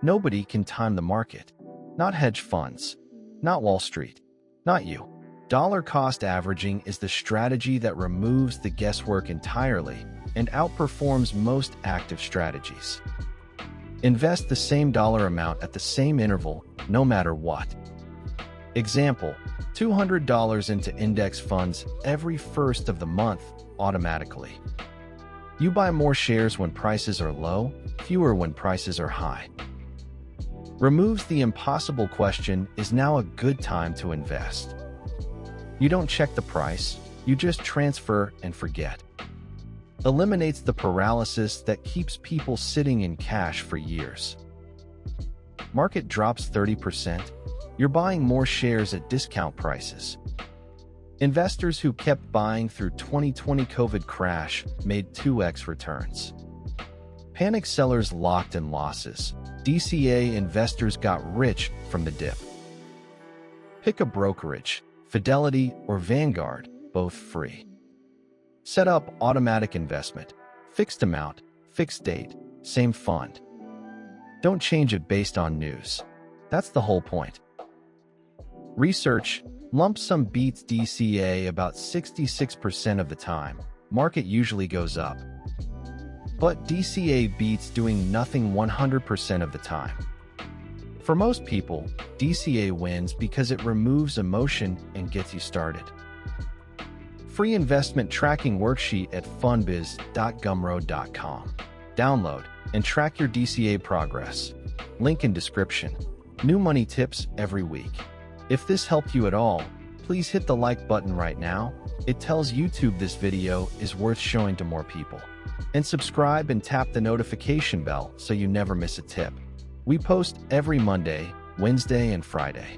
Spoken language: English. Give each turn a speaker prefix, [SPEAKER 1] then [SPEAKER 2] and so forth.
[SPEAKER 1] Nobody can time the market. Not hedge funds. Not Wall Street. Not you. Dollar cost averaging is the strategy that removes the guesswork entirely and outperforms most active strategies. Invest the same dollar amount at the same interval, no matter what. Example, $200 into index funds every first of the month automatically. You buy more shares when prices are low, fewer when prices are high. Removes the impossible question, is now a good time to invest? You don't check the price, you just transfer and forget. Eliminates the paralysis that keeps people sitting in cash for years. Market drops 30%, you're buying more shares at discount prices. Investors who kept buying through 2020 COVID crash made 2x returns. Panic sellers locked in losses. DCA investors got rich from the dip. Pick a brokerage, Fidelity or Vanguard, both free. Set up automatic investment, fixed amount, fixed date, same fund. Don't change it based on news. That's the whole point. Research, lump sum beats DCA about 66% of the time. Market usually goes up. But DCA beats doing nothing 100% of the time. For most people, DCA wins because it removes emotion and gets you started. Free investment tracking worksheet at funbiz.gumroad.com. Download and track your DCA progress. Link in description. New money tips every week. If this helped you at all, please hit the like button right now. It tells YouTube this video is worth showing to more people. And subscribe and tap the notification bell so you never miss a tip. We post every Monday, Wednesday, and Friday.